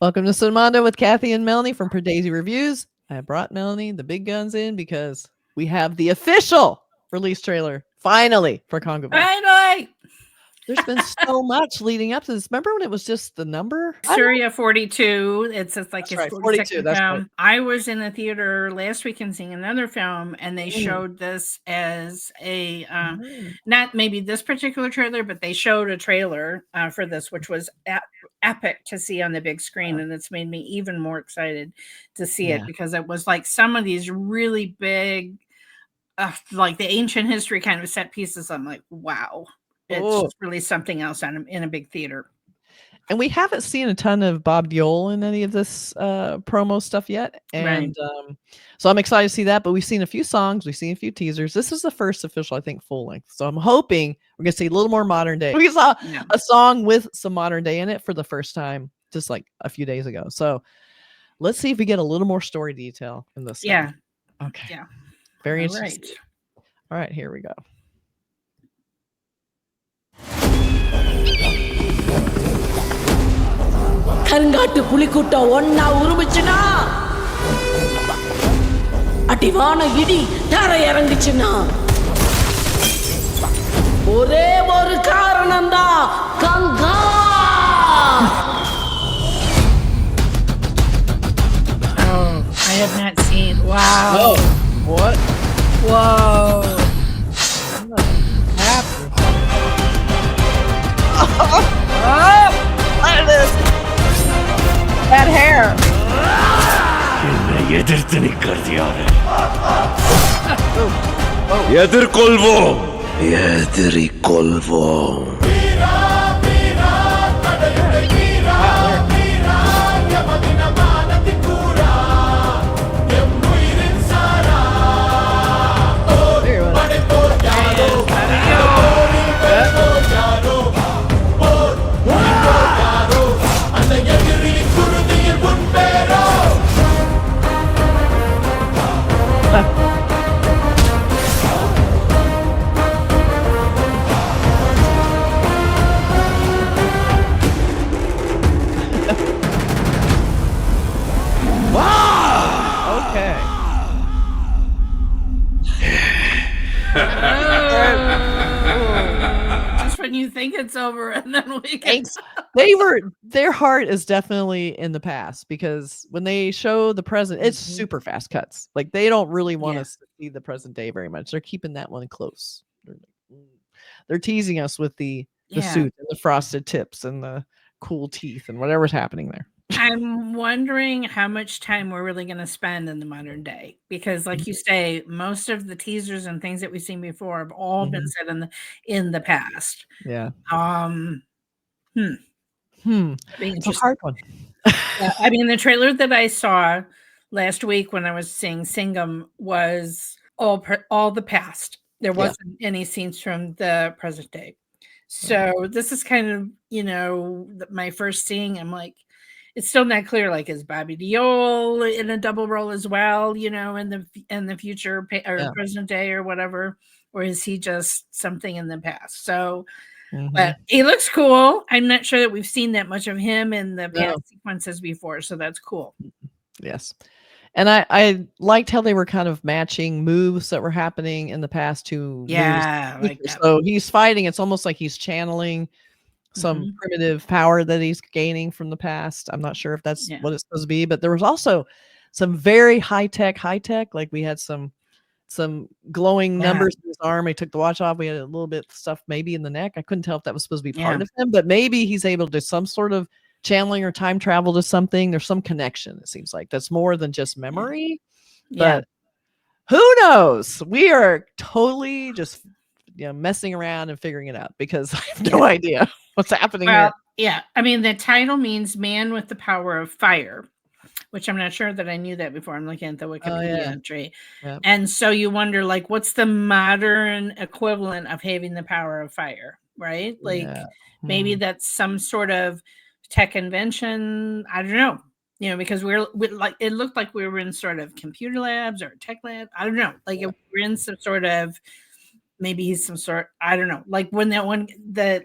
Welcome to Cinemondo with Kathy and Melanie from Per Daisy Reviews. I brought Melanie the big guns in because we have the official release trailer finally for Kanguva. Finally! There's been so much leading up to this. Remember when it was just the number? Suriya 42. It's like That's his right, 42nd 42. That's film. right. I was in the theater last weekend seeing another film, and they showed this as a not maybe this particular trailer, but they showed a trailer for this, which was epic to see on the big screen, and it's made me even more excited to see it because it was like some of these really big, like the ancient history kind of set pieces. I'm like, wow. It's just really something else in a big theater. And we haven't seen a ton of Bobby Deol in any of this promo stuff yet. And so I'm excited to see that. But we've seen a few songs. We've seen a few teasers. This is the first official, I think, full length. So I'm hoping we're going to see a little more modern day. We saw a song with some modern day in it for the first time just like a few days ago. So let's see if we get a little more story detail in this. Yeah. Okay. Yeah. Very interesting. All right, here we go. கருங்காட்டு புலிக்கூட்டம் ஒன்னா உருமிச்சுனா அடிவான இடி தர இறங்குச்சுன்னா ஒரே ஒரு காரணம்தான் Ganga. Oh, I have not seen. Wow. Oh, what? Whoa. Look at this. That hair. Just when you think it's over, and then we get their heart is definitely in the past because when they show the present, it's super fast cuts. Like they don't really want us to see the present day very much. They're keeping that one close. They're teasing us with the suit and the frosted tips and the cool teeth and whatever's happening there. I'm wondering how much time we're really going to spend in the modern day because, like you say, most of the teasers and things that we've seen before have all been said in the past. Yeah. It's a hard one. I mean, the trailer that I saw last week when I was seeing Singham was all the past. There wasn't any scenes from the present day. So this is kind of, my first seeing. I'm like, it's still not clear. Like, is Bobby Deol in a double role as well? In the future or present day or whatever, or is he just something in the past? So, but he looks cool. I'm not sure that we've seen that much of him in the past sequences before, so that's cool. Yes. And I liked how they were kind of matching moves that were happening in the past to like that. So he's fighting. It's almost like he's channeling some primitive power that he's gaining from the past. I'm not sure if that's what it's supposed to be, but there was also some very high tech. Like we had some glowing numbers in his arm. He took the watch off. We had a little bit of stuff maybe in the neck. I couldn't tell if that was supposed to be part of him, but maybe he's able to do some sort of channeling or time travel to something. There's some connection, it seems like. That's more than just memory. But who knows? We are totally just messing around and figuring it out because I have no idea what's happening here. Yeah. I mean, the title means man with the power of fire, which I'm not sure that I knew that before. I'm looking at the Wikipedia entry. And so you wonder, like, what's the modern equivalent of having the power of fire, right? Like maybe that's some sort of tech invention. I don't know. Because we're like, it looked like we were in sort of computer labs or tech lab. I don't know. Like if we're in some sort of maybe he's some sort, I don't know, like when that one,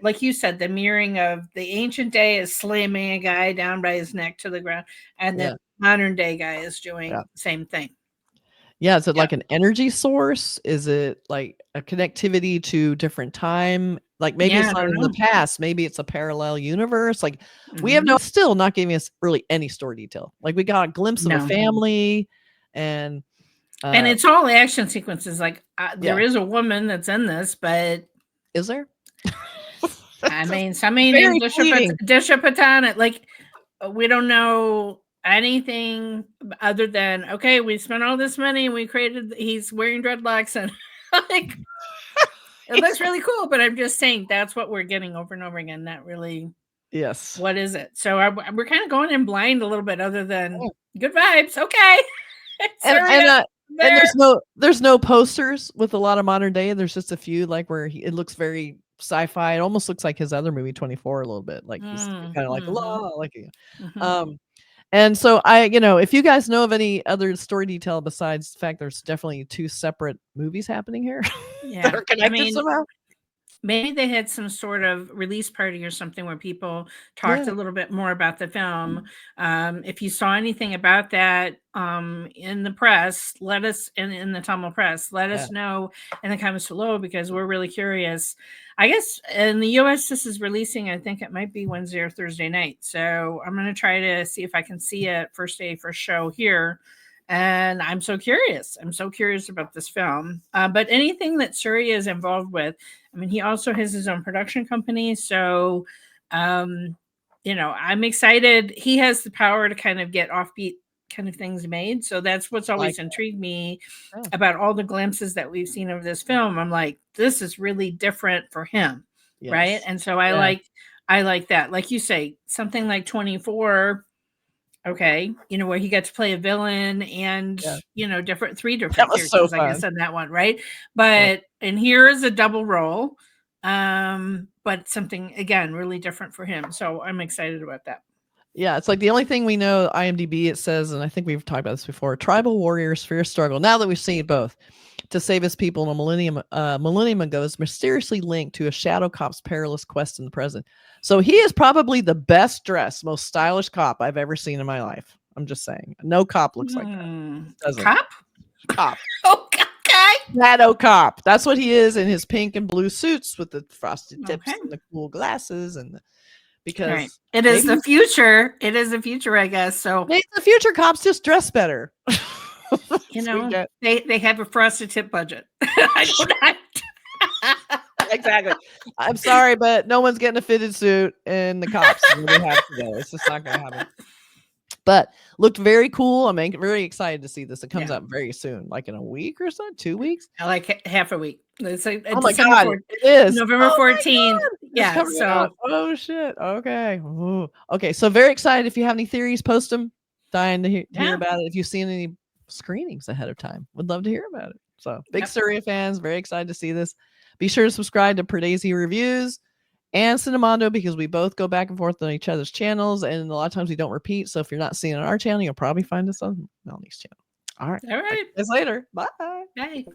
like you said, the mirroring of the ancient day is slamming a guy down by his neck to the ground, and the modern day guy is doing the same thing. Yeah, is it like an energy source? Is it like a connectivity to different time? Like maybe it's not in the past. Maybe it's a parallel universe. Like we have still not giving us really any story detail. Like we got a glimpse of a family, and it's all action sequences. Like there is a woman that's in this, but is there? I mean, somebody named Disha Patani. Like we don't know anything other than, okay, we spent all this money and he's wearing dreadlocks and like it looks really cool, but I'm just saying that's what we're getting over and over again. Not really. Yes. What is it? So we're kind of going in blind a little bit, other than good vibes. Okay. and there's no posters with a lot of modern day. There's just a few like where it looks very sci-fi. It almost looks like his other movie 24 a little bit. Like he's kind of like and so if you guys know of any other story detail besides the fact there's definitely two separate movies happening here that are connected somehow. Maybe they had some sort of release party or something where people talked a little bit more about the film. If you saw anything about that in the press, let us in the Tamil press, let us know in the comments below, because we're really curious. I guess in the US this is releasing, I think it might be Wednesday or Thursday night. So I'm going to try to see if I can see it first day, first show here. And I'm so curious. I'm so curious about this film. But anything that Suriya is involved with, I mean, he also has his own production company. So, I'm excited. He has the power to kind of get offbeat kind of things made. So that's what's always intrigued me about all the glimpses that we've seen of this film. I'm like, this is really different for him. Yes. Right. And so I like that. Like you say, something like 24. Okay, where he got to play a villain and three different characters, so I guess, in that one, right? But and here is a double role, but something again really different for him. So I'm excited about that. Yeah, it's like the only thing we know. IMDb, it says, and I think we've talked about this before: tribal warriors, fierce struggle. Now that we've seen both, to save his people in a millennium ago, is mysteriously linked to a shadow cop's perilous quest in the present. So he is probably the best dressed, most stylish cop I've ever seen in my life. I'm just saying. No cop looks like that. Doesn't. Cop. Okay. Shadow cop. That's what he is in his pink and blue suits with the frosted tips and the cool glasses because it is the future. It is the future, I guess. So maybe the future cops just dress better. They have a frosted tip budget. I don't know. Exactly. I'm sorry, but no one's getting a fitted suit in the cops. It's just not going to happen. But looked very cool. I'm very excited to see this. It comes out very soon, like in a week or so, 2 weeks. I like half a week. It's like oh my God, it is November 14th. Yeah. So out. Oh shit. Okay. Ooh. Okay. So very excited. If you have any theories, post them. Dying to hear about it. If you've seen any screenings ahead of time, would love to hear about it. So big Suriya fans, very excited to see this. Be sure to subscribe to Perdaisy Reviews and Cinemondo, because we both go back and forth on each other's channels, and a lot of times we don't repeat. So if you're not seeing it on our channel, you'll probably find us on Melanie's channel. All right. See you later. Bye. Bye.